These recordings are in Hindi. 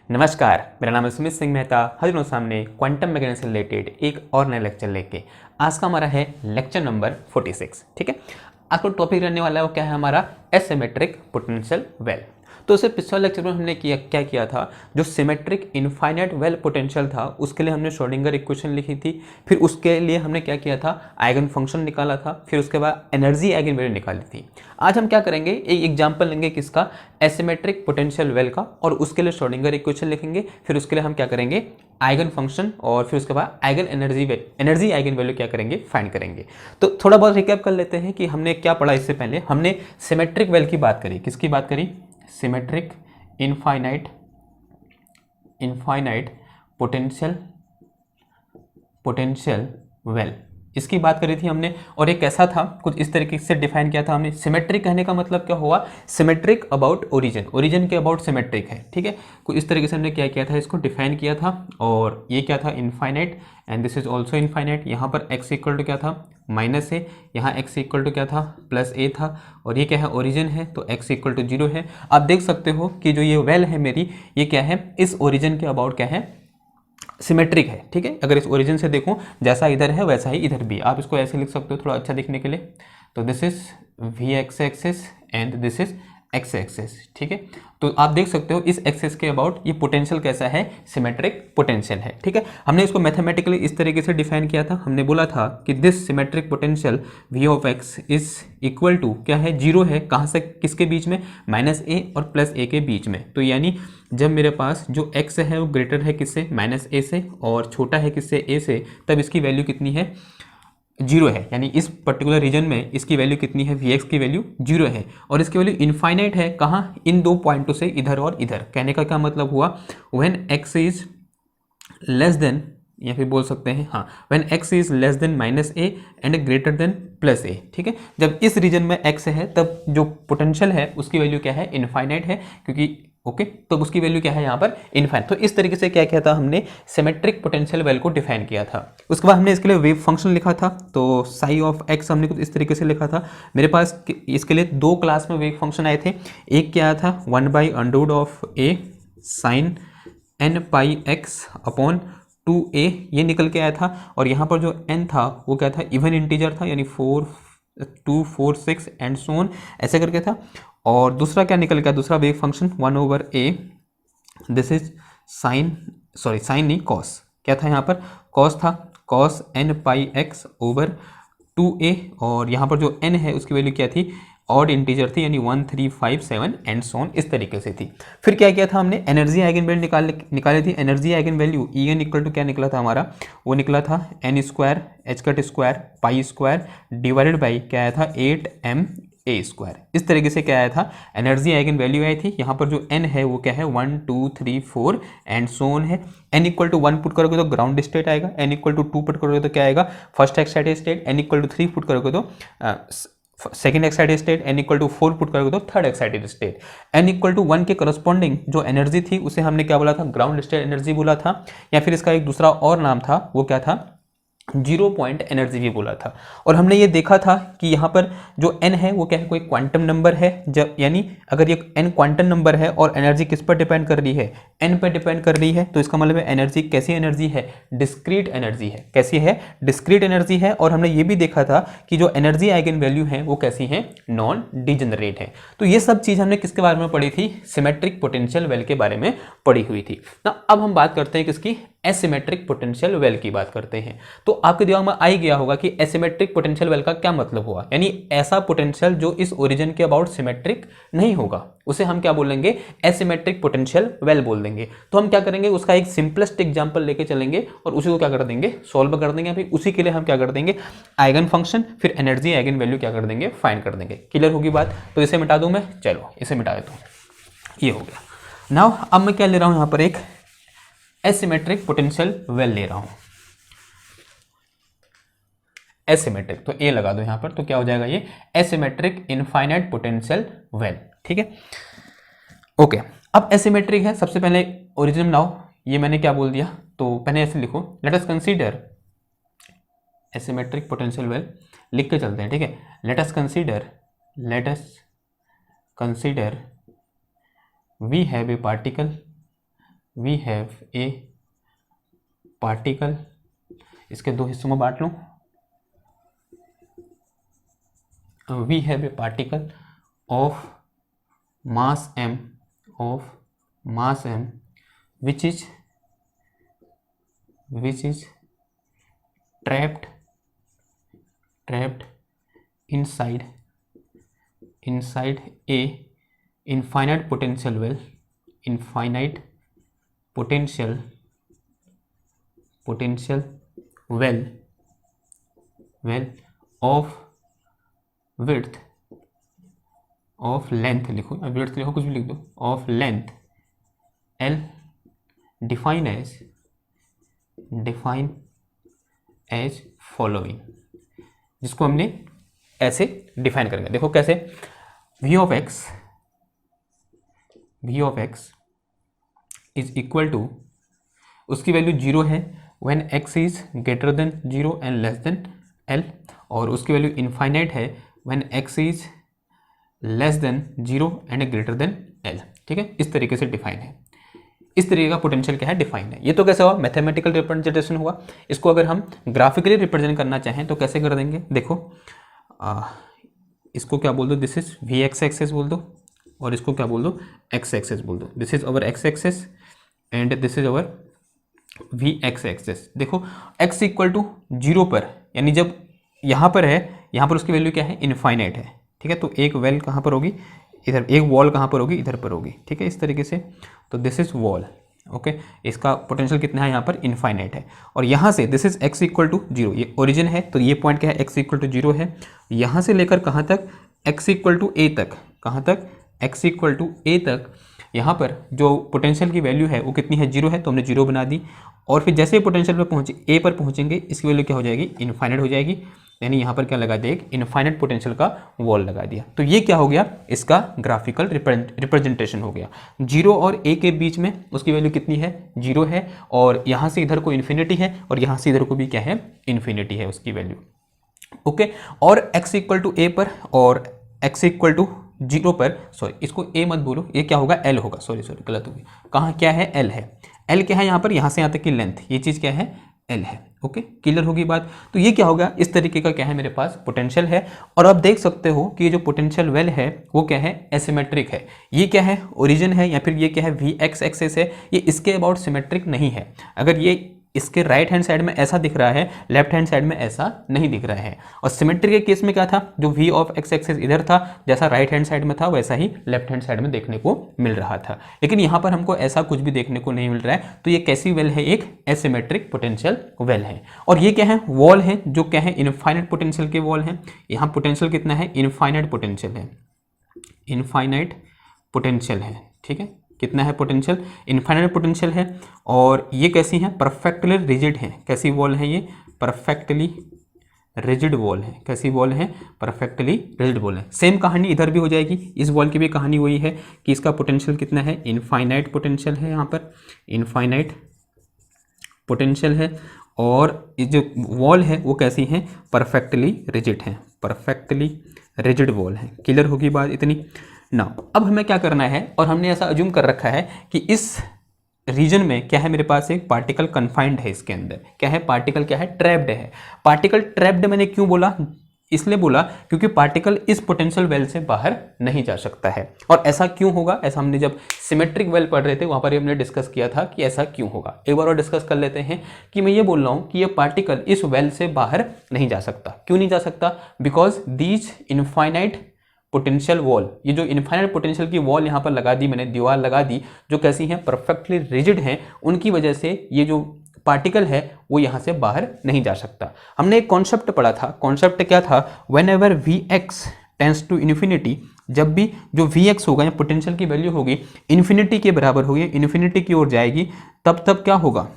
नमस्कार, मेरा नाम है सुमित सिंह मेहता। हजारों सामने क्वांटम मैकेनिक्स से रिलेटेड एक और नया लेक्चर लेके आज का हमारा है लेक्चर नंबर 46। ठीक है, आज का टॉपिक रहने वाला है वो क्या है हमारा एसिमेट्रिक पोटेंशियल वेल। तो उससे पिछले लेक्चर में हमने क्या किया था, जो सिमेट्रिक इनफाइनाइट वेल पोटेंशियल था उसके लिए हमने श्रोडिंगर इक्वेशन लिखी थी। फिर उसके लिए हमने क्या किया था, आइगन फंक्शन निकाला था। फिर उसके बाद एनर्जी आइगन वैल्यू निकाली थी। आज हम क्या करेंगे, एक एग्जांपल लेंगे किसका, एसिमेट्रिक पोटेंशियल वेल का, और उसके लिए श्रोडिंगर इक्वेशन लिखेंगे। फिर उसके लिए हम क्या करेंगे, आइगन फंक्शन, और फिर उसके बाद आइगन एनर्जी आइगन वैल्यू क्या करेंगे, फाइंड करेंगे। तो थोड़ा बहुत रिकैप कर लेते हैं कि हमने क्या पढ़ा इससे पहले। हमने सिमेट्रिक वेल की बात करी, किसकी बात करी, सिमेट्रिक इनफाइनाइट पोटेंशियल वेल, इसकी बात करी थी हमने। और एक कैसा था, कुछ इस तरीके से डिफाइन किया था हमने। सिमेट्रिक कहने का मतलब क्या हुआ, सिमेट्रिक अबाउट ओरिजिन के अबाउट सिमेट्रिक है। ठीक है, कुछ इस तरीके से हमने क्या किया था, इसको डिफाइन किया था। और ये क्या था, infinite, and this is also infinite. यहाँ पर x इक्वल टू क्या था, माइनस ए, यहाँ x इक्वल टू क्या था, प्लस ए था। और ये क्या है, ओरिजिन है, तो x इक्वल टू 0 है। आप देख सकते हो कि जो ये वेल है मेरी, ये क्या है, इस ओरिजिन के अबाउट क्या है, सिमेट्रिक है। ठीक है, अगर इस ओरिजिन से देखूं, जैसा इधर है वैसा ही इधर भी। आप इसको ऐसे लिख सकते हो थोड़ा अच्छा दिखने के लिए। तो this is V x axis and this is x axis. ठीक है, तो आप देख सकते हो इस एक्सिस के अबाउट ये पोटेंशियल कैसा है, सिमेट्रिक पोटेंशियल है। ठीक है, हमने इसको मैथमेटिकली इस तरीके से डिफाइन किया था। हमने बोला था कि this symmetric potential V of x is equal to क्या है, 0 है। कहाँ से किसके बीच में, माइनस ए और प्लस ए के बीच में। तो यानी जब मेरे पास जो x है वो ग्रेटर है किससे, माइनस ए से, और छोटा है किससे, a से, तब इसकी वैल्यू कितनी है, 0 है। यानी इस पर्टिकुलर रीजन में इसकी वैल्यू कितनी है, vx की वैल्यू 0 है। और इसकी वैल्यू इनफाइनाइट है, कहाँ, इन दो पॉइंटों से, इधर और इधर। कहने का क्या मतलब हुआ, when x is less than, या फिर बोल सकते हैं हाँ, when x is less than minus A and greater than plus A. ठीक है, जब इस रीजन में x है तब जो पोटेंशियल है उसकी वैल्यू क्या है, इनफाइनाइट है, क्योंकि ओके तो उसकी वैल्यू क्या है यहाँ पर, इनफाइनाइट। तो इस तरीके से क्या किया था हमने, सिमेट्रिक पोटेंशियल वेल को डिफाइन किया था। उसके बाद हमने इसके लिए वेव फंक्शन लिखा था। तो साई ऑफ एक्स हमने कुछ इस तरीके से लिखा था। मेरे पास इसके लिए दो क्लास में वेव फंक्शन आए थे। एक क्या आया था, 1/√a साइन n पाई x अपॉन 2a, ये निकल के आया था। और यहाँ पर जो n था वो क्या था, इवन इंटीजर था, यानी 4 2 4 6 एंड सो ऑन, ऐसे करके था। और दूसरा क्या निकल गया, दूसरा wave function 1/a, this is sign नहीं कॉस, क्या था यहाँ पर, कॉस था, कॉस n पाई x ओवर 2a। और यहाँ पर जो n है उसकी वैल्यू क्या थी, ऑड इंटीजर थी, यानी 1 3 5 7 एंड सो ऑन, इस तरीके से थी। फिर क्या किया था हमने, एनर्जी आइगन वैल्यू निकाली थी। Energy eigen value E n equal to क्या निकला था हमारा, वो निकला था n square h cut square pi square divided by क्या आया था, 8m a स्क्वायर। इस तरीके से क्या आया था, एनर्जी आइगन वैल्यू आई थी। यहाँ पर जो n है वो क्या है, 1 2 3 4 एंड सो ऑन है। n इक्वल टू 1 पुट करोगे तो ग्राउंड स्टेट आएगा, n इक्वल टू 2 पुट करोगे तो क्या आएगा, first excited state, n equal to 3 put करोगे तो second excited state, n equal to 4 put करोगे तो third excited state. n equal to 1 के करस्पॉन्डिंग जो एनर्जी थी उसे हमने क्या बोला था, ग्राउंड स्टेट एनर्जी बोला था, या फिर इसका एक दूसरा और नाम था, वो क्या था, 0 पॉइंट एनर्जी भी बोला था। और हमने ये देखा था कि यहाँ पर जो n है वो क्या है, कोई क्वांटम नंबर है। जब यानी अगर ये n क्वांटम नंबर है और एनर्जी किस पर डिपेंड कर रही है, n पर डिपेंड कर रही है, तो इसका मतलब है एनर्जी कैसी एनर्जी है, डिस्क्रीट एनर्जी है। कैसी है, डिस्क्रीट एनर्जी है। और हमने ये भी देखा था कि जो एनर्जी आइगन वैल्यू है वो कैसी है, नॉन डिजेनरेट है। तो ये सब चीज़ हमने किसके बारे में पढ़ी थी, सिमेट्रिक पोटेंशियल वेल के बारे में पढ़ी हुई थी ना। अब हम बात करते हैं किसकी, एसिमेट्रिक पोटेंशियल वेल की बात करते हैं। तो आपके दिमाग में आ ही गया होगा कि एसिमेट्रिक पोटेंशियल वेल का क्या मतलब हुआ, यानी ऐसा पोटेंशियल जो इस ओरिजिन के अबाउट सिमेट्रिक नहीं होगा, उसे हम क्या बोलेंगे, एसिमेट्रिक पोटेंशियल वेल बोल देंगे। तो हम क्या करेंगे, उसका एक सिंपलेस्ट एग्जांपल लेके चलेंगे और उसी को क्या कर देंगे, सॉल्व कर देंगे। फिर उसी के लिए हम क्या कर देंगे, आइगन फंक्शन, फिर एनर्जी आइगन वैल्यू क्या कर देंगे, फाइंड कर देंगे। क्लियर होगी बात। तो इसे मिटा दूं मैं, चलो इसे मिटा देता हूँ, ये हो गया। नाउ अब मैं क्या ले रहा हूँ, यहाँ पर एक एसिमेट्रिक पोटेंशियल वेल ले रहा हूं, एसिमेट्रिक, तो ए लगा दो यहां पर, तो क्या हो जाएगा ये, एसिमेट्रिक इनफाइनाइट पोटेंशियल वेल। ठीक है, ओके। अब एसिमेट्रिक है, सबसे पहले ओरिजिन बनाओ। ये मैंने क्या बोल दिया, तो पहले ऐसे लिखो, let us consider asymmetric potential well, लिख के चलते हैं। ठीक है, let us consider we have a particle we have a particle, इसके दो हिस्सों में बांट लूँ, we have a particle of mass m, which is trapped inside a infinite potential well of width of length, लिखो width लिखो, कुछ भी लिख दो, of length L, define as following, जिसको हमने ऐसे डिफाइन करेंगे। देखो कैसे, v of x is equal to, उसकी वैल्यू 0 है when x is greater than 0 and less than l, और उसकी वैल्यू इनफाइनाइट है when x is less than 0 and greater than l। ठीक है, इस तरीके से डिफाइन है, इस तरीके का पोटेंशियल क्या है, डिफाइन है। ये तो कैसे हुआ, मैथमेटिकल रिप्रेजेंटेशन हुआ। इसको अगर हम ग्राफिकली रिप्रेजेंट करना चाहें तो कैसे कर देंगे, देखो इसको क्या बोल दो, this is V x axis बोल दो, और इसको क्या बोल दो, एक्स एक्सेस बोल दो। This is our x axis and this is our V x axis. देखो x इक्वल टू 0 पर, यानी जब यहाँ पर है, यहाँ पर उसकी वैल्यू क्या है, इनफाइनाइट है। ठीक है, तो एक वेल कहाँ पर होगी, इधर, एक वॉल कहाँ पर होगी, इधर पर होगी। ठीक है, इस तरीके से, तो दिस इज वॉल, ओके, इसका पोटेंशियल कितना है, यहाँ पर इनफाइनाइट है। और यहाँ से this is x equal to 0, ये ओरिजिन है, तो ये पॉइंट क्या है, x इक्वल टू 0 है। यहाँ से लेकर कहाँ तक, x इक्वल टू a तक, कहाँ तक, x इक्वल टू a तक। यहाँ पर जो पोटेंशियल की वैल्यू है वो कितनी है, 0 है, तो हमने 0 बना दी। और फिर जैसे पोटेंशियल पर पहुँचे, a पर पहुँचेंगे, इसकी वैल्यू क्या हो जाएगी, इनफाइनाइट हो जाएगी। यानी यहाँ पर क्या लगा दिया, एक इनफाइनाइट पोटेंशियल का वॉल लगा दिया। तो ये क्या हो गया, इसका ग्राफिकल रिप्रेजेंटेशन हो गया। 0 और a के बीच में उसकी वैल्यू कितनी है, 0 है, और यहाँ से इधर को इन्फिनिटी है, और यहाँ से इधर को भी क्या है, इन्फिनिटी है उसकी वैल्यू। ओके, और x इक्वल टू a पर और x इक्वल टू 0 पर, सॉरी इसको a मत बोलो, ये क्या होगा, l होगा, सॉरी गलत हो गया, कहाँ क्या है, l है। l क्या है यहाँ पर, यहाँ से यहाँ तक की लेंथ, ये चीज़ क्या है, l है। ओके, क्लियर होगी बात। तो ये क्या होगा, इस तरीके का क्या है, मेरे पास पोटेंशियल है। और आप देख सकते हो कि ये जो पोटेंशियल वेल है वो क्या है, एसिमेट्रिक है। ये क्या है, ओरिजिन है, या फिर ये क्या है, वी एक्स एक्सेस है, ये इसके अबाउट सिमेट्रिक नहीं है। अगर ये इसके राइट हैंड साइड में ऐसा दिख रहा है, लेफ्ट हैंड साइड में ऐसा नहीं दिख रहा है। और सिमेट्री के केस में क्या था, जो v ऑफ एक्स एक्सेस इधर था, जैसा राइट हैंड साइड में था वैसा ही लेफ्ट हैंड साइड में देखने को मिल रहा था। लेकिन यहाँ पर हमको ऐसा कुछ भी देखने को नहीं मिल रहा है। तो ये कैसी वेल है, एक एसिमेट्रिक पोटेंशियल वेल है। और ये क्या है, वॉल है, जो क्या है, इनफाइनाइट पोटेंशियल के वॉल है। यहाँ पोटेंशियल कितना है, इनफाइनाइट पोटेंशियल है, इनफाइनाइट पोटेंशियल है। ठीक है, कितना है पोटेंशियल, इनफाइनाइट पोटेंशियल है। और ये कैसी है, परफेक्टली रिजिड है। कैसी वॉल है ये, परफेक्टली रिजिड वॉल है। कैसी वॉल है, परफेक्टली रिजिड वॉल है। सेम कहानी इधर भी हो जाएगी, इस वॉल की भी कहानी वही है कि इसका पोटेंशियल कितना है, इनफाइनाइट पोटेंशियल है, यहाँ पर इनफाइनाइट पोटेंशियल है। और ये जो वॉल है वो कैसी है, परफेक्टली रिजिड है, परफेक्टली रिजिड वॉल है। क्लियर होगी बात इतनी ना। अब हमें क्या करना है, और हमने ऐसा अज्यूम कर रखा है कि इस रीजन में क्या है, मेरे पास एक पार्टिकल कन्फाइंड है, इसके अंदर क्या है, पार्टिकल क्या है, ट्रैप्ड है। पार्टिकल ट्रैप्ड मैंने क्यों बोला, इसलिए बोला क्योंकि पार्टिकल इस पोटेंशियल वेल से बाहर नहीं जा सकता है। और ऐसा क्यों होगा, ऐसा हमने जब सिमेट्रिक वेल पढ़ रहे थे वहां पर हमने डिस्कस किया था कि ऐसा क्यों होगा। एक बार और डिस्कस कर लेते हैं कि मैं ये बोल रहा हूं कि ये पार्टिकल इस वेल से बाहर नहीं जा सकता। क्यों नहीं जा सकता, because these infinite potential wall, ये जो इनफाइनाइट पोटेंशियल की वॉल यहाँ पर लगा दी मैंने, दीवार लगा दी, जो कैसी है, परफेक्टली रिजिड है, उनकी वजह से ये जो पार्टिकल है वो यहाँ से बाहर नहीं जा सकता। हमने एक कॉन्सेप्ट पढ़ा था, कॉन्सेप्ट क्या था, whenever V x tends to infinity, जब भी जो वी एक्स होगा या पोटेंशियल की वैल्यू होगी इन्फिनिटी के बराबर होगी, इन्फिनिटी की ओर जाएगी, तब क्या होगा,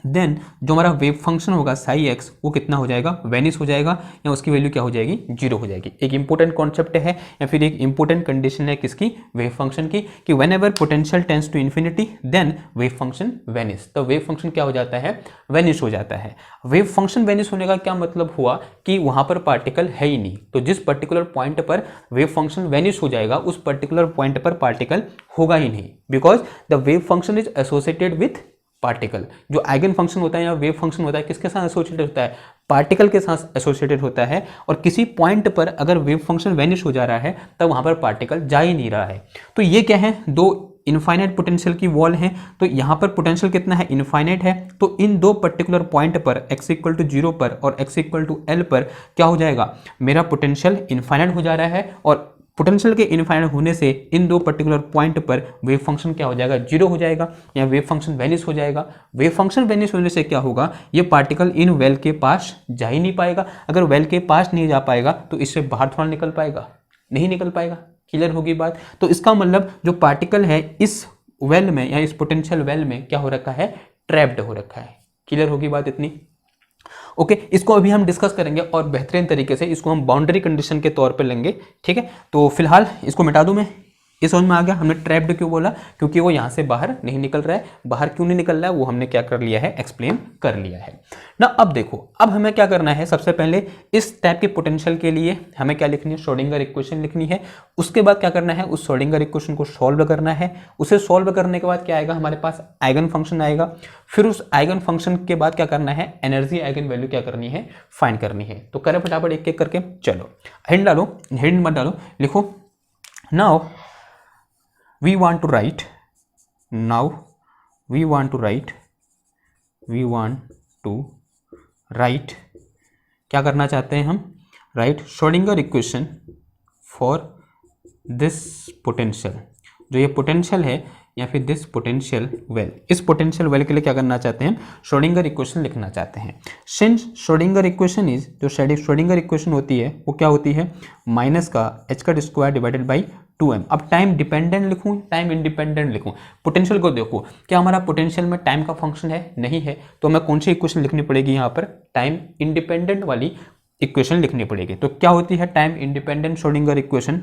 देन जो हमारा वेव फंक्शन होगा साई एक्स वो कितना हो जाएगा, वेनिश हो जाएगा, या उसकी वैल्यू क्या हो जाएगी, जीरो हो जाएगी। एक इंपॉर्टेंट कॉन्सेप्ट है या फिर एक इंपॉर्टेंट कंडीशन है किसकी, वेव फंक्शन की, कि whenever potential tends to infinity then wave function vanish. तो वेव फंक्शन क्या हो जाता है, वेनिश हो जाता है। वेव फंक्शन वेनिश होने का क्या मतलब हुआ कि वहां पर पार्टिकल है ही नहीं। तो जिस पर्टिकुलर पॉइंट पर वेव फंक्शन वेनिश हो जाएगा उस पर्टिकुलर पॉइंट पर पार्टिकल होगा ही नहीं, because the wave function is associated with particle. जो आइगन फंक्शन होता है या वेव फंक्शन होता है किसके साथ एसोसिएटेड होता है, पार्टिकल के साथ एसोसिएटेड होता है। और किसी पॉइंट पर अगर वेव फंक्शन वेनिश हो जा रहा है तब वहां पर पार्टिकल जा ही नहीं रहा है। तो ये क्या है, दो इनफाइनाइट पोटेंशियल की वॉल है। तो यहाँ पर पोटेंशियल कितना है, इनफाइनाइट है। तो इन दो पर्टिकुलर पॉइंट पर x इक्वल टू 0 पर और x इक्वल टू L पर क्या हो जाएगा, मेरा पोटेंशियल इनफाइनाइट हो जा रहा है। और पोटेंशियल के इनफाइनाइट होने से इन दो पर्टिकुलर पॉइंट पर वेव फंक्शन क्या हो जाएगा, जीरो हो जाएगा, या वेव फंक्शन वेनिश हो जाएगा। वेव फंक्शन वेनिश होने से क्या होगा, ये पार्टिकल इन वेल के पास जा ही नहीं पाएगा। अगर वेल के पास नहीं जा पाएगा तो इससे बाहर थोड़ा निकल पाएगा, नहीं निकल पाएगा। क्लियर होगी बात। तो इसका मतलब जो पार्टिकल है इस वेल में या इस पोटेंशियल वेल में क्या हो रखा है, ट्रैप्ड हो रखा है। क्लियर होगी बात इतनी। ओके, इसको अभी हम डिस्कस करेंगे और बेहतरीन तरीके से इसको हम बाउंड्री कंडीशन के तौर पे लेंगे। ठीक है, तो फिलहाल इसको मिटा दूं मैं। ये समझ में आ गया हमने ट्रैप्ड क्यों बोला, क्योंकि वो यहाँ से बाहर नहीं निकल रहा है। बाहर क्यों नहीं निकल रहा है वो हमने क्या कर लिया है, एक्सप्लेन कर लिया है ना। अब देखो, अब हमें क्या करना है, सबसे पहले इस टाइप के पोटेंशियल के लिए हमें क्या लिखनी है, श्रोडिंगर इक्वेशन लिखनी है। उसके बाद क्या करना है, उस श्रोडिंगर इक्वेशन को सॉल्व करना है। उसे सॉल्व करने के बाद क्या आएगा, हमारे पास आइगन फंक्शन आएगा। फिर उस आइगन फंक्शन के बाद क्या करना है, एनर्जी आइगन वैल्यू क्या करनी है, फाइंड करनी है। तो करें फटाफट एक एक करके। चलो हिंट डालो, हिंट मत डालो, लिखो। Now we want to write क्या करना चाहते हैं हम, right Schrodinger equation for this potential. जो ये पोटेंशियल है या फिर दिस पोटेंशियल वेल, इस पोटेंशियल वेल के लिए क्या करना चाहते हैं, श्रोडिंगर इक्वेशन लिखना चाहते हैं। सिंस श्रोडिंगर इक्वेशन इज, जो श्रोडिंगर इक्वेशन होती है वो क्या होती है, माइनस का h का स्क्वायर डिवाइडेड बाई 2m। अब टाइम डिपेंडेंट लिखूं, टाइम इंडिपेंडेंट लिखूं। पोटेंशियल को देखो, क्या हमारा पोटेंशियल में टाइम का फंक्शन है, नहीं है। तो हमें कौन सी इक्वेशन लिखनी पड़ेगी, यहाँ पर टाइम इंडिपेंडेंट वाली इक्वेशन लिखनी पड़ेगी। तो क्या होती है टाइम इंडिपेंडेंट श्रोडिंगर इक्वेशन,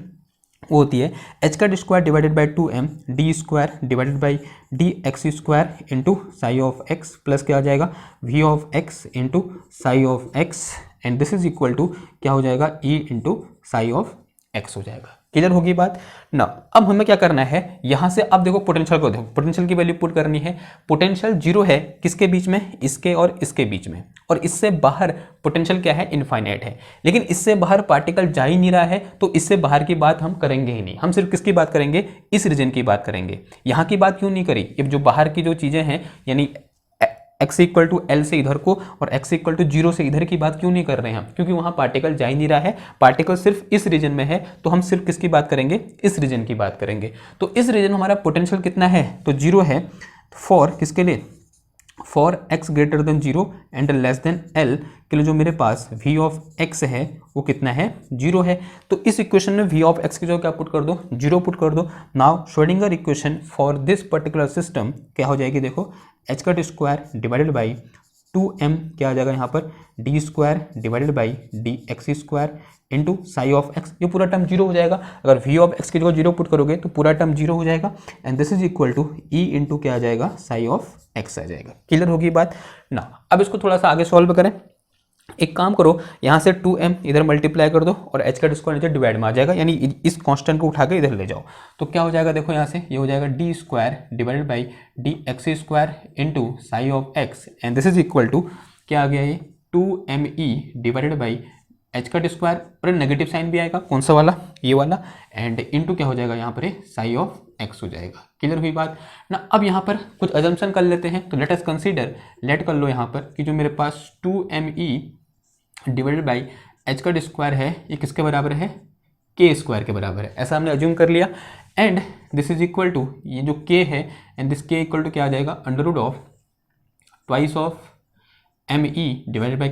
वो होती है h का square divided by 2m d square divided by d x square into psi of x plus क्या आ जाएगा, v of x into psi of x, and this is equal to क्या हो जाएगा, e into psi of x हो जाएगा। क्लियर होगी बात ना। अब हमें क्या करना है, यहां से अब देखो पोटेंशियल को देखो, पोटेंशियल की वैल्यू पुट करनी है। पोटेंशियल जीरो है किसके बीच में, इसके और इसके बीच में, और इससे बाहर पोटेंशियल क्या है, इनफाइनाइट है। लेकिन इससे बाहर पार्टिकल जा ही नहीं रहा है, तो इससे बाहर की बात हम करेंगे ही नहीं। हम सिर्फ किसकी बात करेंगे, इस रीजन की बात करेंगे। यहाँ की बात क्यों नहीं करी, ये जो बाहर की जो चीजें हैं, यानी x इक्वल टू एल से इधर को और x इक्वल टू 0 से इधर की बात क्यों नहीं कर रहे हैं हम, क्योंकि वहां पार्टिकल जा ही नहीं रहा है। पार्टिकल सिर्फ इस रीजन में है, तो हम सिर्फ किसकी बात करेंगे, इस रीजन की बात करेंगे। तो इस रीजन में हमारा पोटेंशियल कितना है, तो 0 है। फॉर किसके लिए, for x greater than 0 and less than l के लिए जो मेरे पास v ऑफ x है वो कितना है, 0 है। तो इस इक्वेशन में v ऑफ x की जो क्या पुट कर दो, 0 पुट कर दो। Now Schrodinger equation for this particular system क्या हो जाएगी, देखो h का स्क्वायर डिवाइडेड बाई 2m क्या आ जाएगा यहाँ पर, D square divided by d x square into psi of x. ये पूरा टर्म 0 हो जाएगा। अगर v ऑफ x की जगह 0 पुट करोगे तो पूरा टर्म 0 हो जाएगा, and this is equal to e into क्या आ जाएगा, साई ऑफ x आ जाएगा। क्लियर होगी बात ना। अब इसको थोड़ा सा आगे सॉल्व करें। एक काम करो, यहाँ से 2m इधर मल्टीप्लाई कर दो और h का स्क्वायर नीचे डिवाइड में आ जाएगा, यानी इस कांस्टेंट को उठा के इधर ले जाओ। तो क्या हो जाएगा, देखो यहाँ से ये हो जाएगा d square divided by d x square into psi of x, and this is equal to क्या आ गया, ये 2me डिवाइडेड बाई h का स्क्वायर, और नेगेटिव साइन भी आएगा, कौन सा वाला, ये वाला, एंड इंटू क्या हो जाएगा यहाँ पर साई ऑफ x हो जाएगा। क्लियर हुई बात ना। अब यहाँ पर कुछ अजम्पशन कर लेते हैं। तो लेट अस कंसीडर, लेट कर लो यहाँ पर कि जो मेरे पास 2me डिवाइडेड बाई h का स्क्वायर है ये किसके बराबर है, k स्क्वायर के बराबर है, ऐसा हमने अज्यूम कर लिया। And this is equal to ये जो k है, and this k equal to क्या आ जाएगा, under root of twice of m E divided by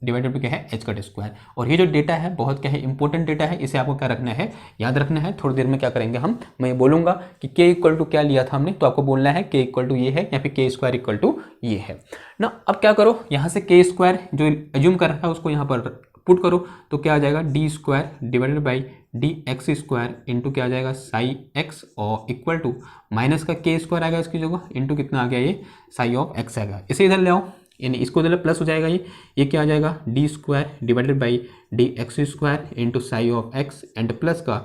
divided by क्या है एच का स्क्वायर। और ये जो डेटा है बहुत क्या है इंपॉर्टेंट डेटा है, इसे आपको क्या रखना है, याद रखना है। थोड़ी देर में क्या करेंगे हम, मैं बोलूंगा कि k इक्वल टू क्या लिया था हमने, तो आपको बोलना है k इक्वल टू ये है या फिर k स्क्वायर इक्वल टू ये है ना। अब क्या करो, यहाँ से k स्क्वायर जो एज्यूम कर रहा है उसको यहाँ पर पुट करो, तो क्या आ जाएगा d square divided by d x square into क्या आ जाएगा साई एक्स और इक्वल टू माइनस का k स्क्वायर आएगा इसकी जगह इंटू कितना आ गया ये साई ऑफ एक्स आएगा। इसे इधर ले आओ, यानी इसको इधर प्लस हो जाएगा, ये क्या आ जाएगा d square divided by d x square into psi of x and plus का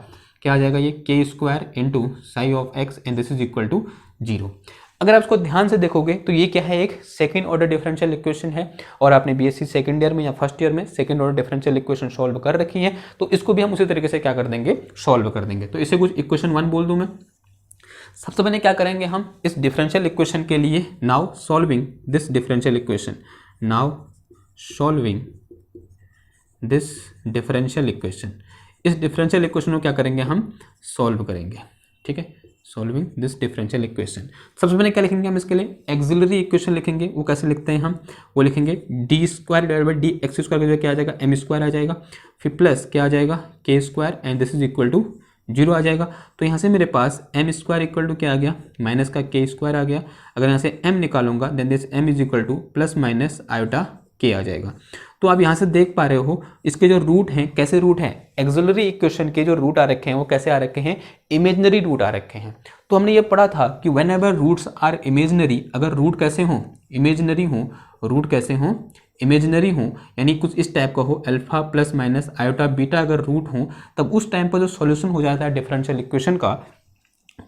क्या आ जाएगा ये k square into psi of x and this is equal to 0। अगर आप इसको ध्यान से देखोगे तो ये क्या है, एक सेकंड ऑर्डर डिफरेंशियल इक्वेशन है और आपने बीएससी सेकंड ईयर में या फर्स्ट ईयर में second order differential equation solve कर रखी है, तो इसको भी हम उसी तरीके से क्या कर देंगे, सॉल्व कर देंगे। तो इसे कुछ इक्वेशन 1 बोल दूं मैं। सबसे पहले क्या करेंगे हम इस डिफरेंशियल इक्वेशन के लिए, now solving this differential equation, now solving this differential equation, इस डिफरेंशियल इक्वेशन को क्या करेंगे हम सॉल्व करेंगे, ठीक है, सॉल्विंग दिस डिफरेंशियल इक्वेशन। सबसे पहले क्या लिखेंगे हम इसके लिए, एक्सिलरी इक्वेशन लिखेंगे। वो कैसे लिखते हैं हम, वो लिखेंगे D square divide by d x square का जो क्या आ जाएगा एम स्क्वायर आ जाएगा, फिर प्लस क्या आ जाएगा k square and this is equal to 0 आ जाएगा। तो यहाँ से मेरे पास एम स्क्वायर इक्वल टू क्या आ गया, माइनस का के स्क्वायर आ गया। अगर यहाँ से m निकालूंगा then this m is equal to plus minus iota k आ जाएगा। तो आप यहाँ से देख पा रहे हो इसके जो रूट हैं, कैसे रूट हैं, एक्सिलरी इक्वेशन के जो रूट आ रखे हैं वो कैसे आ रखे हैं, इमेजनरी रूट आ रखे हैं। तो हमने ये पढ़ा था कि whenever roots are imaginary, अगर रूट कैसे हों, इमेजनरी हों, रूट कैसे हों, इमेजनरी हों, यानी कुछ इस टाइप का हो, alpha plus minus iota beta अगर रूट हों, तब उस टाइम पर जो सॉल्यूशन हो जाता है डिफरेंशियल इक्वेशन का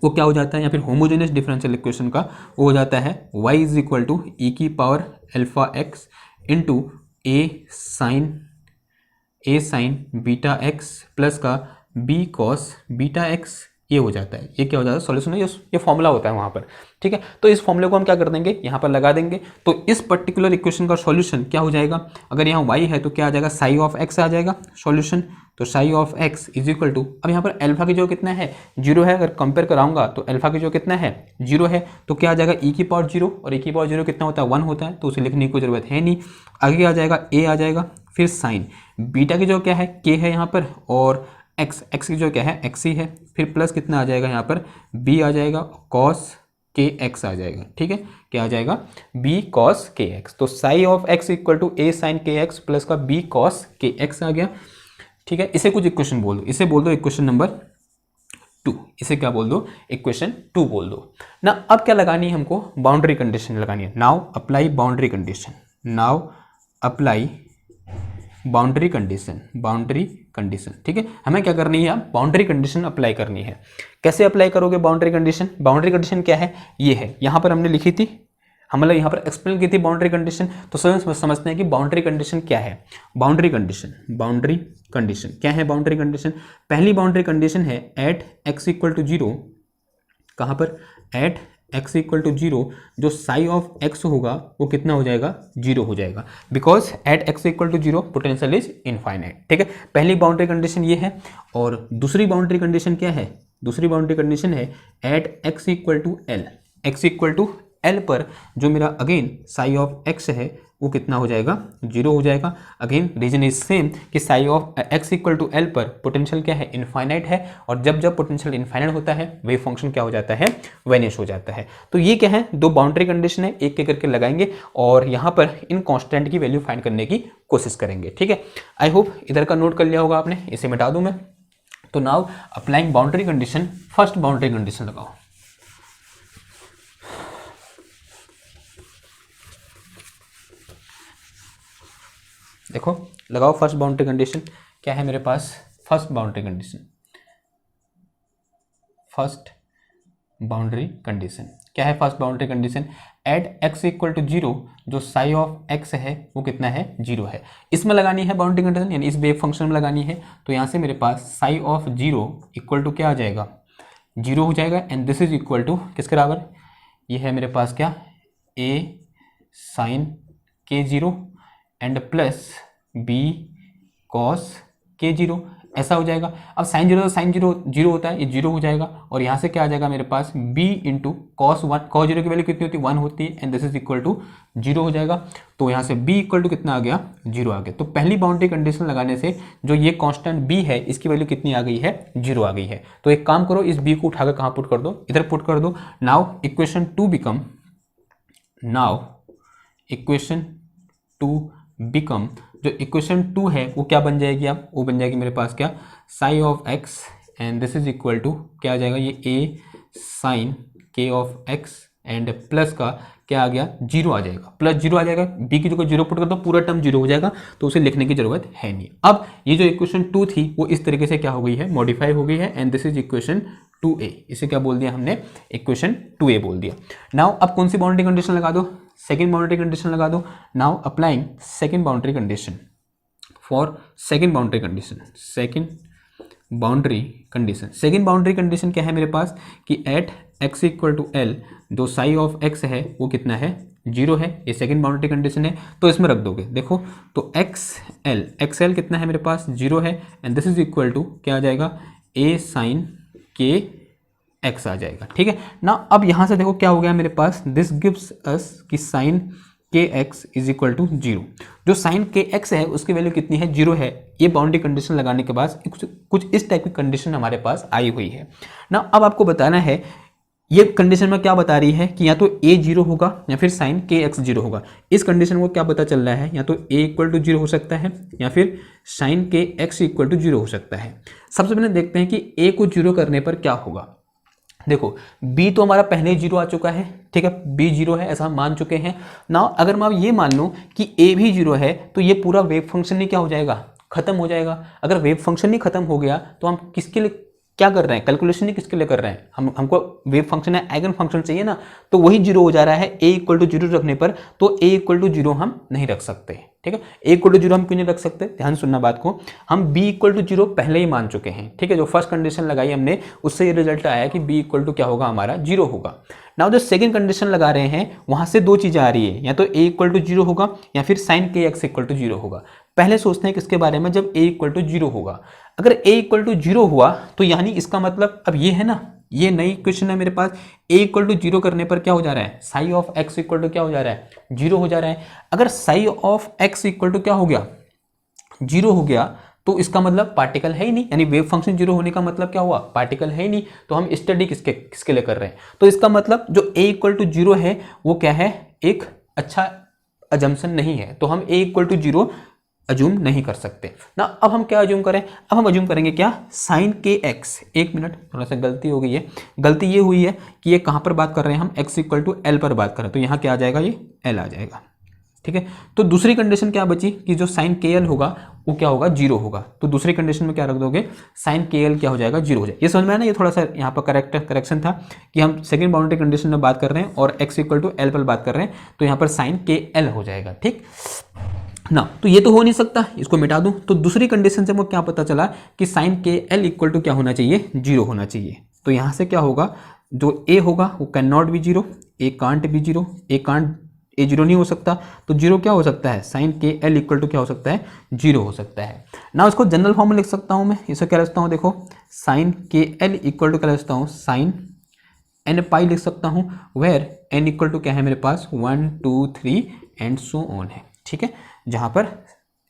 वो क्या हो जाता है, या फिर होमोजेनियस डिफरेंशियल इक्वेशन का वो हो जाता है y इज इक्वल टू ई की पावर अल्फा एक्स इंटू ए साइन बीटा एक्स प्लस का बी कॉस बीटा एक्स, ये हो जाता है। ये क्या हो जाता है, सॉल्यूशन है, ये फॉर्मूला होता है वहाँ पर, ठीक है। तो इस फॉर्मूले को हम क्या कर देंगे, यहाँ पर लगा देंगे। तो इस पर्टिकुलर इक्वेशन का सॉल्यूशन क्या हो जाएगा, अगर यहाँ y है तो क्या आ जाएगा, साई ऑफ एक्स आ जाएगा सॉल्यूशन। तो psi of x is equal to, अब यहाँ पर अल्फा की जो कितना है 0 है, अगर कंपेयर कराऊंगा तो अल्फा की जो कितना है 0 है, तो क्या आ जाएगा ई की पावर 0, और ई की पावर 0 कितना होता है 1 होता है, तो उसे लिखने की कोई जरूरत है नहीं। आगे आ जाएगा a आ जाएगा, फिर साइन बीटा की जो क्या है k है यहाँ पर, और x की जो क्या है x ही है, फिर प्लस कितना आ जाएगा यहाँ पर b आ जाएगा, कॉस के एक्स आ जाएगा, ठीक है, क्या आ जाएगा b कॉस के एक्स। तो psi of x equal to a sine k x plus का b कॉस के एक्स आ गया, ठीक है। इसे कुछ इक्वेशन बोल दो, इसे बोल दो इक्वेशन नंबर 2, इसे क्या बोल दो, इक्वेशन 2 बोल दो ना। अब क्या लगानी है हमको, बाउंड्री कंडीशन लगानी है। Now apply boundary condition, now apply boundary condition, ठीक है। हमें क्या करनी है, बाउंड्री कंडीशन अप्लाई करनी है। कैसे अप्लाई करोगे बाउंड्री कंडीशन, बाउंड्री कंडीशन क्या है, ये है, यहाँ पर हमने लिखी थी, हम मतलब यहाँ पर एक्सप्लेन की थी बाउंड्री कंडीशन। तो समझते हैं कि बाउंड्री कंडीशन क्या है। बाउंड्री कंडीशन क्या है, बाउंड्री कंडीशन, पहली बाउंड्री कंडीशन है एट एक्स इक्वल टू 0, कहाँ पर, एट एक्स इक्वल टू 0, जो साई ऑफ एक्स होगा वो कितना हो जाएगा, 0 हो जाएगा, because at x equal to 0 potential is infinite, ठीक है। पहली बाउंड्री कंडीशन ये है। और दूसरी बाउंड्री कंडीशन क्या है, दूसरी बाउंड्री कंडीशन है at x equal to l, x equal to l पर जो मेरा अगेन साई ऑफ एक्स है वो कितना हो जाएगा, 0 हो जाएगा। अगेन रीजन इज सेम कि psi of x equal to l पर पोटेंशियल क्या है, इनफाइनाइट है, और जब जब पोटेंशियल इनफाइनाइट होता है वही फंक्शन क्या हो जाता है, वेनिश हो जाता है। तो ये क्या है, दो बाउंड्री कंडीशन है, एक एक करके लगाएंगे और यहाँ पर इन कॉन्स्टेंट की वैल्यू फाइंड करने की कोशिश करेंगे, ठीक है। आई होप इधर का नोट कर लिया होगा आपने, इसे मिटा दूं मैं। तो now applying boundary condition, first boundary condition लगाओ। देखो लगाओ फर्स्ट बाउंड्री कंडीशन, क्या है मेरे पास, first boundary condition, first boundary condition क्या है, first boundary condition at x equal to 0, जो साई ऑफ एक्स है वो कितना है, 0 है। इसमें लगानी है बाउंड्री कंडीशन, यानी इस वेव फंक्शन में लगानी है। तो यहाँ से मेरे पास साई ऑफ 0 इक्वल टू क्या आ जाएगा, 0 हो जाएगा, and this is equal to किसके बराबर, ये है मेरे पास क्या, ए साइन के 0 एंड प्लस बी कॉस के 0, ऐसा हो जाएगा। अब साइन जीरो तो साइन जीरो होता है, ये जीरो हो जाएगा और यहाँ से क्या आ जाएगा मेरे पास b into cos one, cos zero की वैल्यू कितनी होती है 1 होती है and this is equal to zero हो जाएगा। तो यहाँ से b इक्वल टू कितना आ गया 0 आ गया। तो पहली बाउंड्री कंडीशन लगाने से जो ये कांस्टेंट b है इसकी वैल्यू कितनी आ गई है 0 आ गई है। तो एक काम करो इस b को उठाकर कहाँ पुट कर दो, इधर पुट कर दो। नाउ इक्वेशन 2 बिकम जो इक्वेशन 2 है वो क्या बन जाएगी, अब वो बन जाएगी मेरे पास क्या psi of x and this is equal to क्या आ जाएगा ये a sine k of x and plus का क्या आ गया 0 आ जाएगा, प्लस 0 आ जाएगा। b की जगह 0 पुट कर दो पूरा टर्म 0 हो जाएगा, तो उसे लिखने की जरूरत है नहीं। अब ये जो इक्वेशन 2 थी वो इस तरीके से क्या हो गई है मॉडिफाई हो गई है and this is equation 2a। इसे क्या बोल दिया हमने इक्वेशन 2a बोल दिया। नाउ अब कौन सी बाउंड्री कंडीशन लगा दो, सेकेंड बाउंड्री कंडीशन लगा दो। Now applying second boundary condition for second boundary condition क्या है मेरे पास कि at x equal to l जो साई ऑफ x है वो कितना है 0 है, ये सेकेंड बाउंड्री कंडीशन है। तो इसमें रख दोगे देखो तो एक्स एल कितना है मेरे पास 0 है and this is equal to क्या आ जाएगा a साइन के x आ जाएगा। ठीक है ना। अब यहाँ से देखो क्या हो गया मेरे पास, दिस गिव्स अस कि sign k x is equal to 0। जो साइन के एक्स है उसकी वैल्यू कितनी है 0 है। ये बाउंड्री कंडीशन लगाने के बाद कुछ इस टाइप की कंडीशन हमारे पास आई हुई है ना। अब आपको बताना है ये कंडीशन में क्या बता रही है कि या तो a 0 होगा या फिर साइन के एक्स 0 होगा। इस कंडीशन को क्या पता चल रहा है, या तो a इक्वल टू 0 हो सकता है या फिर sign k x equal to 0 हो सकता है। सबसे पहले देखते हैं कि a को 0 करने पर क्या होगा। देखो b तो हमारा पहले ही 0 आ चुका है, ठीक है b 0 है ऐसा हम मान चुके हैं ना। अगर मैं ये मान लूँ कि a भी 0 है तो ये पूरा वेव फंक्शन ही क्या हो जाएगा खत्म हो जाएगा। अगर वेव फंक्शन ही खत्म हो गया तो हम किसके लिए क्या कर रहे हैं, कैलकुलेशन ही किसके लिए कर रहे हैं, हमको वेव फंक्शन है आइगन फंक्शन चाहिए ना। तो वही 0 हो जा रहा है a इक्वल टू 0 रखने पर, तो a इक्वल टू 0 हम नहीं रख सकते। ठीक है a इक्वल टू 0 हम क्यों नहीं रख सकते, ध्यान सुनना बात को। हम b इक्वल टू 0 पहले ही मान चुके हैं। ठीक है जो फर्स्ट कंडीशन लगाई हमने उससे ये रिजल्ट आया कि b इक्वल टू क्या होगा हमारा 0 होगा। नाउ जो सेकंड कंडीशन लगा रहे हैं वहां से दो चीजें आ रही है, या तो a इक्वल टू 0 होगा या फिर sign k x equal to 0 होगा। पहले सोचते हैं किसके बारे में, जब a इक्वल टू 0 होगा। अगर a इक्वल टू 0 हुआ तो यानी इसका मतलब अब ये है ना, ये नई क्वेश्चन है मेरे पास, a इक्वल टू 0 करने पर क्या हो जा रहा है psi of x equal to क्या हो जा रहा है 0 हो जा रहा है। अगर psi of x equal to क्या हो गया 0 हो गया तो इसका मतलब पार्टिकल है ही नहीं, यानी वेव फंक्शन 0 होने का मतलब क्या हुआ पार्टिकल है ही नहीं। तो हम स्टडी किसके लिए कर रहे हैं, तो इसका मतलब जो a इक्वल टू 0 है वो क्या है एक अच्छा अजम्पशन नहीं है। तो हम a इक्वल टू 0 अज्यूम नहीं कर सकते ना। अब हम क्या अज्यूम करें, अब हम अज्यूम करेंगे क्या साइन के एक्स। एक मिनट थोड़ा सा गलती हो गई है, गलती ये हुई है कि ये कहाँ पर बात कर रहे हैं हम x इक्वल टू एल पर बात कर रहे हैं, तो यहाँ क्या आ जाएगा ये l आ जाएगा। ठीक है तो दूसरी कंडीशन क्या बची कि जो साइन के एल होगा वो क्या होगा 0 होगा। तो दूसरी कंडीशन में क्या रख दोगे साइन के एल क्या हो जाएगा 0 हो जाएगा। ये समझ में आया ना, ये थोड़ा सा यहाँ पर करेक्शन था कि हम सेकंड बाउंड्री कंडीशन में बात कर रहे हैं और x इक्वल टू एल पर बात कर रहे हैं, तो यहाँ पर साइन के एल हो जाएगा। ठीक ना, तो ये तो हो नहीं सकता, इसको मिटा दूं। तो दूसरी कंडीशन से मुझे क्या पता चला कि साइन के एल इक्वल टू क्या होना चाहिए 0 होना चाहिए। तो यहाँ से क्या होगा जो a होगा वो can not be 0, a can't be 0, a 0 नहीं हो सकता। तो 0 क्या हो सकता है साइन के एल इक्वल टू क्या हो सकता है 0 हो सकता है ना। इसको जनरल फॉर्म में लिख सकता हूँ मैं, इसे क्या लिखता हूँ देखो साइन के एल इक्वल टू क्या लिखता हूँ साइन n पाई लिख सकता हूँ, वेयर n इक्वल टू क्या है मेरे पास 1 2 3 एंड सो ऑन है। ठीक है जहाँ पर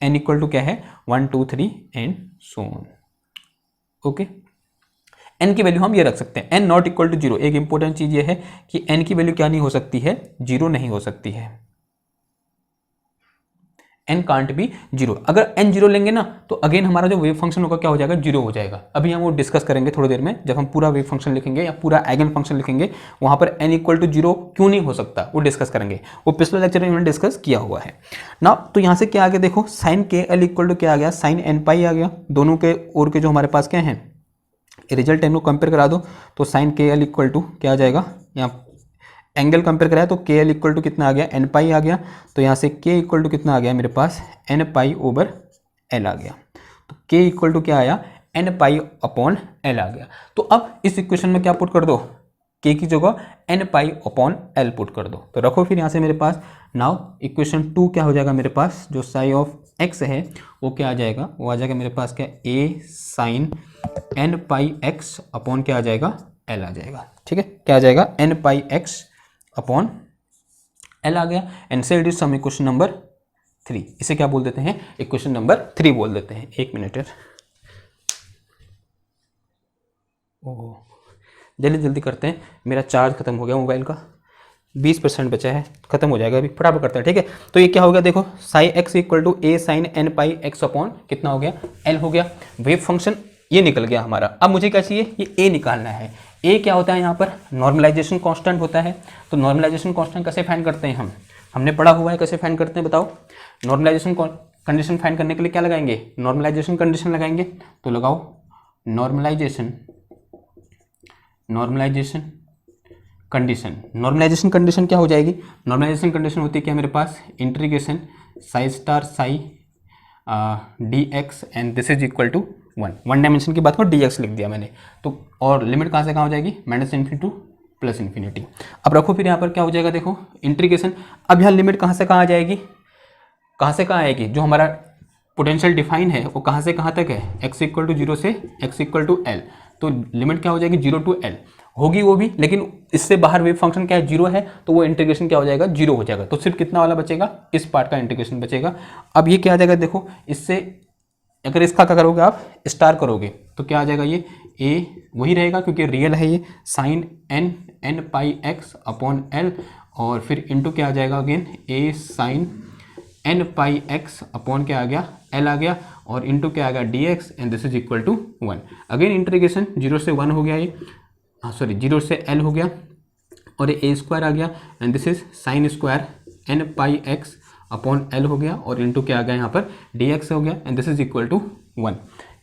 n इक्वल टू क्या है 1 2 3 and so on. Okay n की वैल्यू हम ये रख सकते हैं n नॉट इक्वल टू 0। एक इंपॉर्टेंट चीज ये है कि n की वैल्यू क्या नहीं हो सकती है 0 नहीं हो सकती है, n कांट भी 0। अगर n 0 लेंगे ना तो अगेन हमारा जो वेव फंक्शन होगा क्या हो जाएगा 0 हो जाएगा। अभी हम वो डिस्कस करेंगे थोड़ी देर में, जब हम पूरा वेव फंक्शन लिखेंगे या पूरा आइगन फंक्शन लिखेंगे वहां पर n इक्वल टू 0 क्यों नहीं हो सकता वो डिस्कस करेंगे, वो पिछले लेक्चर में हमने डिस्कस किया हुआ है ना। तो यहाँ से क्या आ गया देखो साइन के एल इक्वल टू क्या आ गया साइन n पाई आ गया। दोनों के और के जो हमारे पास क्या है रिजल्ट इनको कंपेयर करा दो तो साइन के एल इक्वल टू क्या आ जाएगा, यहाँ एंगल कंपेयर कराया तो के एल इक्वल टू कितना आ गया एन पाई आ गया। तो यहाँ से के इक्वल टू कितना आ गया मेरे पास एन पाई ओवर एल आ गया। तो के इक्वल टू क्या आया एन पाई अपॉन एल आ गया। तो अब इस इक्वेशन में क्या पुट कर दो के की जगह n pi upon l put कर दो। तो रखो फिर यहाँ से मेरे पास नाउ इक्वेशन 2 क्या हो जाएगा मेरे पास, जो साई ऑफ एक्स है वो क्या आ जाएगा, वो आ जाएगा मेरे पास क्या, ए sine n pi x upon क्या आ जाएगा, एल आ जाएगा। ठीक है, क्या आ जाएगा, n pi x upon l आ गया। And say it is some equation number 3। इसे क्या बोल देते हैं, इक्वेशन नंबर 3 बोल देते हैं। एक मिनट यार, ओह जल्दी जल्दी करते हैं, मेरा चार्ज खत्म हो गया मोबाइल का, 20% बचा है, खत्म हो जाएगा अभी, फटाफट करते हैं। ठीक है, तो ये क्या हो गया, देखो psi x equal to a sine n pi x upon कितना हो गया, एल हो गया। वेव फंक्शन ये निकल गया हमारा। अब मुझे क्या चाहिए, ये ए निकालना है। ए क्या होता है यहाँ पर, नॉर्मलाइजेशन कांस्टेंट होता है। तो नॉर्मलाइजेशन कांस्टेंट कैसे फाइंड करते हैं, हमने पढ़ा हुआ है कैसे फाइंड करते हैं, बताओ। नॉर्मलाइजेशन कंडीशन फाइंड करने के लिए क्या लगाएंगे, नॉर्मलाइजेशन कंडीशन लगाएंगे। तो लगाओ नॉर्मलाइजेशन कंडीशन। नॉर्मलाइजेशन कंडीशन क्या हो जाएगी, नॉर्मलाइजेशन कंडीशन होती है क्या मेरे पास, integration psi star psi D x and this is equal to 1 dimension की बात को डी एक्स लिख दिया मैंने। तो और लिमिट कहाँ से कहाँ हो जाएगी, minus infinity two plus infinity. अब रखो फिर यहाँ पर क्या हो जाएगा, देखो इंटीग्रेशन। अब यहाँ लिमिट कहाँ से कहाँ आ जाएगी, कहाँ से कहाँ आएगी, जो हमारा पोटेंशियल डिफाइन है वो कहाँ से कहाँ तक है, x इक्वल टू 0 से x इक्वल टू एल। तो लिमिट क्या हो जाएगी, 0 टू एल होगी वो भी, लेकिन इससे बाहर वेव फंक्शन क्या है, 0 है, तो वो इंटीग्रेशन क्या हो जाएगा, 0 हो जाएगा। तो सिर्फ कितना वाला बचेगा, इस पार्ट का इंटीग्रेशन बचेगा। अब ये क्या आ जाएगा, देखो इससे अगर इसका क्या करोगे आप, स्टार करोगे तो क्या आ जाएगा, ये ए वही रहेगा क्योंकि रियल है ये, sign n pi x upon l, और फिर इंटू क्या आ जाएगा अगेन, ए sine n pi x upon क्या आ गया, एल आ गया, और इंटू क्या आ गया, d x and this is equal to 1। Again integration 0 से 1 हो गया ये, सॉरी 0 से एल हो गया, और ये ए स्क्वायर आ गया and this is sine square n pi x upon l हो गया, और इंटू क्या आ गया यहाँ पर, डी एक्स हो गया and this is equal to 1।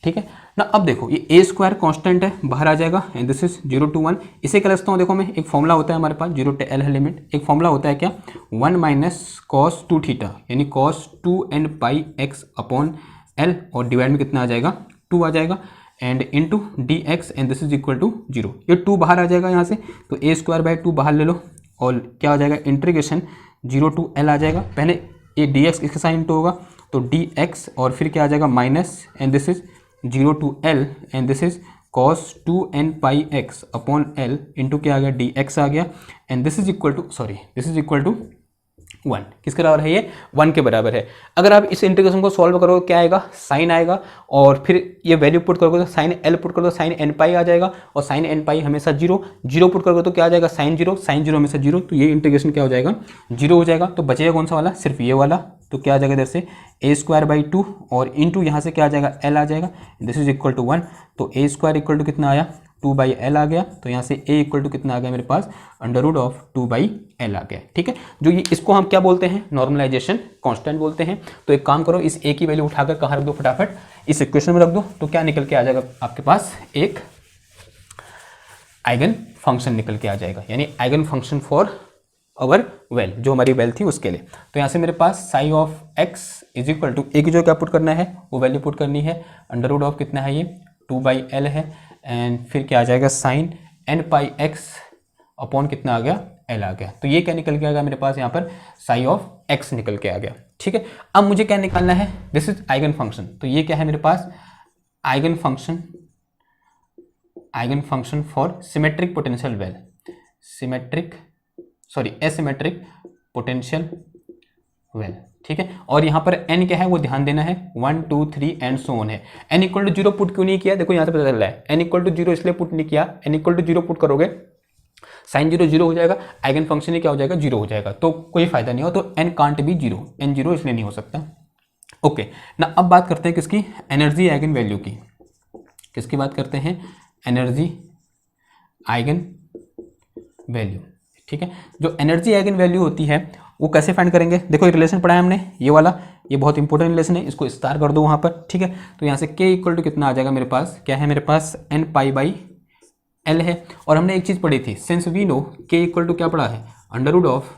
ठीक है ना। अब देखो ये ए स्क्वायर कॉन्स्टेंट है, बाहर आ जाएगा एंड दिस इज 0 टू 1। इसे क्या लिखता हूँ, देखो मैं एक फॉर्मूला होता है हमारे पास, 0 टू एल है लिमिट, एक फॉर्मूला होता है क्या, 1 माइनस कॉस 2 थीटा, यानी cos 2 n pi x upon l, और डिवाइड में कितना आ जाएगा, 2 आ जाएगा, and into d x and this is equal to 0। ये 2 बाहर आ जाएगा यहाँ से, तो ए स्क्वायर बाई 2 बाहर ले लो, और क्या हो जाएगा, इंटीग्रेशन 0 टू एल आ जाएगा। पहले ये डी एक्स इसके साइन इंटू होगा, तो डी एक्स और फिर क्या आ जाएगा minus, and this is 0 to l and this is cos 2 n pi x upon l into क्या आ गया, डी एक्स आ गया, and this is equal to, sorry this is equal to 1। किसके बराबर है ये, 1 के बराबर है। अगर आप इस इंटीग्रेशन को सॉल्व करोगे क्या आएगा, साइन आएगा, और फिर ये वैल्यू पुट करोगे तो साइन एल पुट करोगे तो साइन एन पाई आ जाएगा, और साइन एन पाई हमेशा 0 पुट करोगे तो क्या आ जाएगा, साइन 0 हमेशा 0, तो ये इंटीग्रेशन क्या हो जाएगा, 0 हो जाएगा। तो बचेगा कौन सा वाला, सिर्फ ये वाला, तो क्या आ जाएगा इधर से ए स्क्वायर बाई 2, और इंटू यहाँ से क्या आ जाएगा, एल आ जाएगा, दिस इज इक्वल टू 1। तो ए स्क्वायर इक्वल टू कितना आया, 2 बाई एल आ गया, तो यहाँ से a इक्वल टू कितना आ गया मेरे पास, under root of 2 by L आ गया। ठीक है, जो ये इसको हम क्या बोलते हैं, नॉर्मलाइजेशन कांस्टेंट बोलते हैं। तो एक काम करो, इस a की वैल्यू उठाकर कहाँ रख दो, फटाफट इस इक्वेशन में रख दो, तो क्या निकल के आ जाएगा आपके पास, एक आइगन फंक्शन निकल के आ जाएगा, यानी eigen function for our well, जो हमारी वेल थी उसके लिए। तो यहाँ से मेरे पास psi of x is equal to, A की जो क्या पुट करना है वो वैल्यू पुट करनी है, अंडर रूट ऑफ कितना है ये, 2 बाई एल है, एंड फिर क्या आ जाएगा, sign n pi x upon कितना आ गया, एल आ गया। तो ये क्या निकल के आ गया मेरे पास यहाँ पर, साई ऑफ एक्स निकल के आ गया। ठीक है, अब मुझे क्या निकालना है, दिस इज आइगन फंक्शन। तो ये क्या है मेरे पास, eigen function for symmetric potential well, asymmetric potential well. ठीक है, और यहाँ पर n क्या है वो ध्यान देना है, 1 2 3 एंड सो ऑन है। n इक्वल टू 0 पुट क्यों नहीं किया, देखो यहाँ से पता चल रहा है, n इक्वल टू 0 इसलिए पुट नहीं किया, n इक्वल टू 0 पुट करोगे साइन 0 हो जाएगा, आइगन फंक्शन ही क्या हो जाएगा, 0 हो जाएगा, तो कोई फायदा नहीं हो। तो n कांट बी 0, n 0 इसलिए नहीं हो सकता। ओके ना, अब बात करते हैं किसकी, एनर्जी आइगन वैल्यू की। किसकी बात करते हैं, एनर्जी आइगन वैल्यू। ठीक है, जो एनर्जी आइगन वैल्यू होती है वो कैसे फाइंड करेंगे, देखो एक रिलेशन पढ़ा है हमने, ये वाला, ये बहुत इंपॉर्टेंट रिलेशन है, इसको स्टार कर दो वहाँ पर। ठीक है, तो यहाँ से k इक्वल टू कितना आ जाएगा मेरे पास, क्या है मेरे पास, एन पाई बाई एल है। और हमने एक चीज़ पढ़ी थी, since we know k equal to क्या पढ़ा है, under root of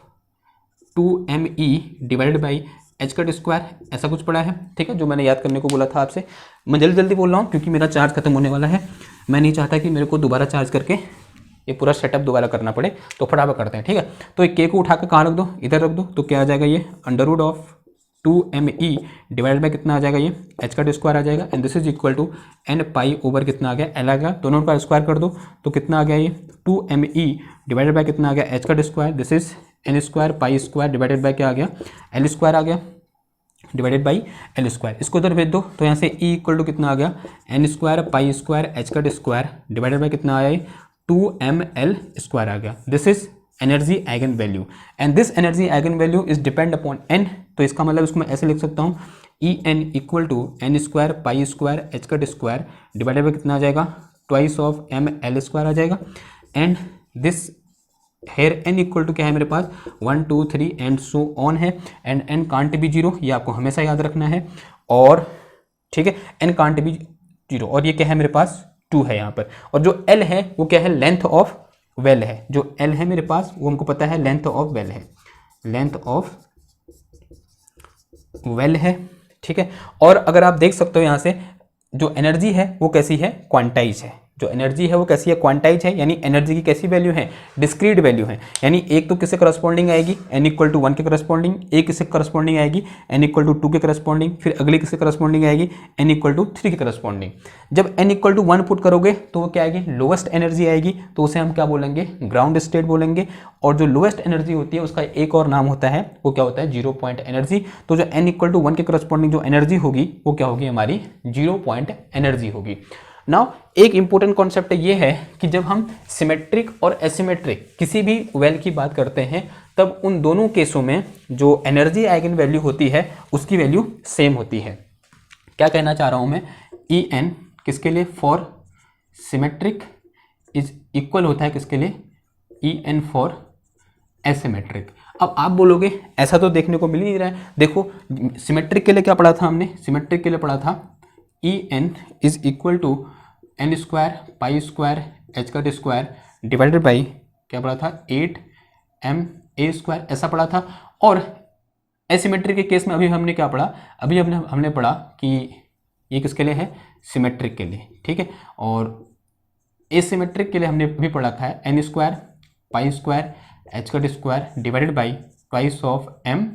2me divided by h cut square, ऐसा कुछ पढ़ा है। ठीक है, जो मैंने याद करने को बोला था आपसे, मैं जल्दी जल्दी बोल रहा हूँ क्योंकि मेरा चार्ज खत्म होने वाला है, मैं नहीं चाहता कि मेरे को दोबारा चार्ज करके ये पूरा सेटअप दोबारा करना पड़े तो फटाफट करते हैं, ठीक है। तो एक के को उठा के कहाँ रख दो, इधर रख दो, तो क्या आ जाएगा ये under root of 2me divided by कितना आ जाएगा, ये h का स्क्वायर आ जाएगा, and this is equal to n pi over कितना आ गया, l आ गया, दोनों का स्क्वायर कर दो तो कितना आ गया, ये 2me डिवाइडेड बाई कितना आ गया, h का square, this is n square pi square divided by क्या आ गया, l स्क्वायर आ गया डिवाइडेड बाई l स्क्वायर। इसको उधर भेज दो तो यहाँ से e इक्वल टू कितना आ गया, n square pi square h का स्क्वायर डिवाइडेड बाई कितना आया, 2ml स्क्वायर आ गया। This is energy eigen value and this energy eigen value is depend upon n। तो इसका मतलब इसको मैं ऐसे लिख सकता हूँ, e n equal to n square pi square h का स्क्वायर डिवाइडेड बाई कितना आ जाएगा, ट्वाइस ऑफ ml स्क्वायर आ जाएगा, and this here n equal to क्या है मेरे पास 1 2 3 एंड सो ऑन है, and n can't be zero, ये आपको हमेशा याद रखना है, और ठीक है n कांट बी जीरो, और ये क्या है मेरे पास 2 है यहाँ पर, और जो l है वो क्या है, लेंथ ऑफ वेल है, जो l है मेरे पास वो हमको पता है लेंथ ऑफ वेल है, लेंथ ऑफ वेल है, ठीक है। और अगर आप देख सकते हो यहाँ से जो एनर्जी है वो कैसी है, क्वांटाइज है, जो एनर्जी है वो कैसी है, क्वांटाइज है, यानी एनर्जी की कैसी वैल्यू है, डिस्क्रीट वैल्यू है, यानी एक तो किससे करस्पॉन्डिंग आएगी, n इक्वल टू 1 के करस्पॉन्डिंग, एक किससे करस्पॉन्डिंग आएगी, n इक्वल टू 2 के करस्पॉन्डिंग, फिर अगली किससे करस्पॉन्डिंग आएगी, n इक्वल टू 3 के करस्पॉन्डिंग। जब n इक्वल टू 1 पुट करोगे तो वो क्या आएगी, लोवेस्ट एनर्जी आएगी, तो उसे हम क्या बोलेंगे, ग्राउंड स्टेट बोलेंगे, और जो लोवेस्ट एनर्जी होती है उसका एक और नाम होता है, वो क्या होता है, 0 पॉइंट एनर्जी। तो जो n इक्वल टू 1 के करस्पॉन्डिंग जो एनर्जी होगी वो क्या होगी, हमारी 0 पॉइंट एनर्जी होगी। नाउ एक इंपॉर्टेंट कॉन्सेप्ट ये है कि जब हम सिमेट्रिक और एसिमेट्रिक किसी भी वेल की बात करते हैं तब उन दोनों केसों में जो एनर्जी आइगन वैल्यू होती है उसकी वैल्यू सेम होती है। क्या कहना चाह रहा हूं मैं, ई एन किसके लिए, फॉर सिमेट्रिक इज इक्वल होता है किसके लिए, ई एन फॉर एसिमेट्रिक। अब आप बोलोगे ऐसा तो देखने को मिल ही नहीं रहा है, देखो सिमेट्रिक के लिए क्या पढ़ा था हमने, सिमेट्रिक के लिए पढ़ा था e n is equal to n square pi square H का स्क्वायर डिवाइडेड बाई क्या पढ़ा था, 8ma स्क्वायर, ऐसा पढ़ा था। और एसिमेट्रिक के केस में अभी हमने क्या पढ़ा, अभी हमने पढ़ा कि ये किसके लिए है, सिमेट्रिक के लिए, ठीक है। और एसिमेट्रिक के लिए हमने भी पढ़ा था N square pi square H का square divided by twice of M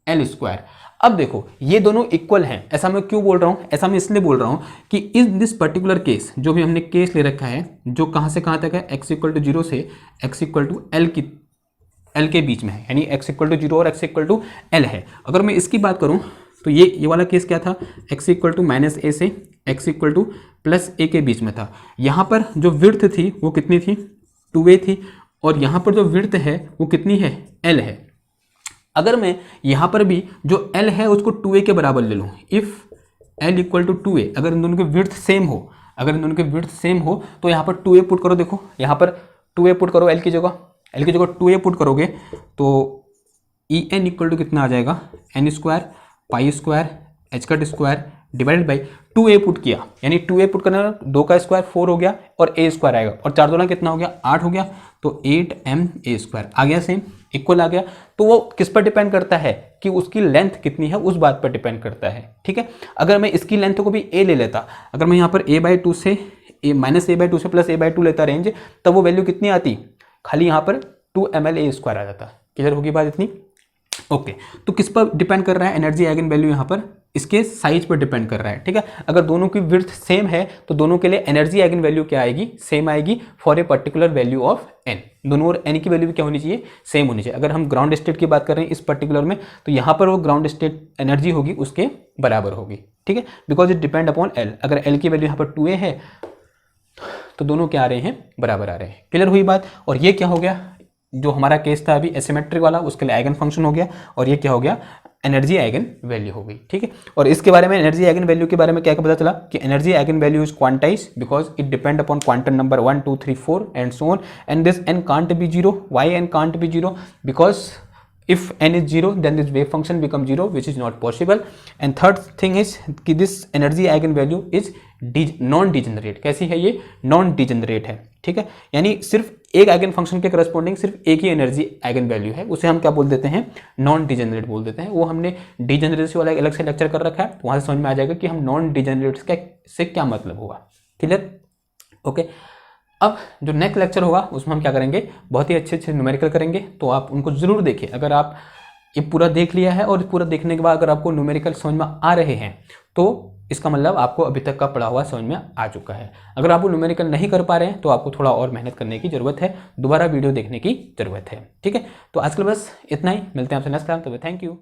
L square. अब देखो ये दोनों इक्वल हैं, ऐसा मैं क्यों बोल रहा हूँ, ऐसा मैं इसलिए बोल रहा हूँ कि इन दिस पर्टिकुलर केस जो भी हमने केस ले रखा है जो कहाँ से कहाँ तक है, x इक्वल टू 0 से x इक्वल टू l के बीच में है, यानी x इक्वल टू 0 और x इक्वल टू l है। अगर मैं इसकी बात करूँ तो ये वाला केस क्या था, x इक्वल टू -a से x इक्वल टू +a के बीच में था। यहाँ पर जो विड्थ थी वो कितनी थी, 2a थी, और यहाँ पर जो विड्थ है वो कितनी है, l है। अगर मैं यहाँ पर भी जो l है उसको 2a के बराबर ले लूँ, if l equal to 2a, अगर इन दोनों के विड्थ सेम हो, अगर इन दोनों के विड्थ सेम हो तो यहाँ पर 2a पुट करो, देखो यहाँ पर 2a पुट करो l की जगह 2a पुट करोगे तो ई एन इक्वल टू कितना आ जाएगा, n square pi square H का square divided by 2a put किया, यानी 2a पुट करना 2 का स्क्वायर 4 हो गया और a स्क्वायर आएगा, और 4 दूना कितना हो गया, 8 हो गया, तो 8ma स्क्वायर आ गया, सेम इक्वल आ गया। तो वो किस पर डिपेंड करता है कि उसकी लेंथ कितनी है, उस बात पर डिपेंड करता है, ठीक है। अगर मैं इसकी लेंथ को भी a ले लेता, अगर मैं यहाँ पर a/2 से -a/2 से +a/2 लेता रेंज, तब वो वैल्यू कितनी आती, खाली यहाँ पर 2ml स्क्वायर आ जाता। क्लियर होगी बात इतनी, ओके। तो किस पर डिपेंड कर रहा है एनर्जी आइगन वैल्यू, यहाँ पर इसके साइज पर डिपेंड कर रहा है, ठीक है। अगर दोनों की विड्थ सेम है तो दोनों के लिए एनर्जी आइगन वैल्यू क्या आएगी, सेम आएगी for a particular value of n। दोनों और n की वैल्यू भी क्या होनी चाहिए, सेम होनी चाहिए। अगर हम ग्राउंड स्टेट की बात कर रहे हैं इस पर्टिकुलर में तो यहाँ पर वो ग्राउंड स्टेट एनर्जी होगी उसके बराबर होगी, ठीक है, because it depend upon l। अगर l की वैल्यू यहाँ पर 2a है तो दोनों क्या आ रहे हैं, बराबर आ रहे हैं। क्लियर हुई बात। और ये क्या हो गया, जो हमारा केस था अभी एसिमेट्रिक वाला, उसके लिए आइगन फंक्शन हो गया, और ये क्या हो गया, एनर्जी आइगन वैल्यू हो गई, ठीक है। और इसके बारे में एनर्जी आइगन वैल्यू के बारे में क्या पता चला कि energy eigen value is quantize because it depend upon quantum number 1 2 3 4 and so on, and this n can't B 0। Why n can't B 0, because if n is 0 then this wave function becomes 0 which is not possible। and third thing is कि this energy eigen value is non degenerate. कैसी है ये, नॉन डिजेनरेट है, ठीक है, यानी सिर्फ एक आइगन फंक्शन के करस्पॉन्डिंग सिर्फ एक ही एनर्जी आइगन वैल्यू है, उसे हम क्या बोल देते हैं, नॉन डिजेनरेट बोल देते हैं। वो हमने डिजेनरेसी वाला अलग से लेक्चर कर रखा है, वहां से समझ में आ जाएगा कि हम नॉन डिजेनरेट से क्या मतलब हुआ। Clear, okay. अब जो नेक्स्ट लेक्चर होगा उसमें हम क्या करेंगे, बहुत ही अच्छे अच्छे न्यूमेरिकल करेंगे, तो आप उनको ज़रूर देखिए। अगर आप ये पूरा देख लिया है और पूरा देखने के बाद अगर आपको न्यूमेरिकल समझ में आ रहे हैं तो इसका मतलब आपको अभी तक का पढ़ा हुआ समझ में आ चुका है। अगर आप वो न्यूमेरिकल नहीं कर पा रहे हैं तो आपको थोड़ा और मेहनत करने की ज़रूरत है, दोबारा वीडियो देखने की ज़रूरत है। ठीक है, तो आजकल बस इतना ही, मिलते हैं आपसे नेक्स्ट टाइम, तो थैंक यू।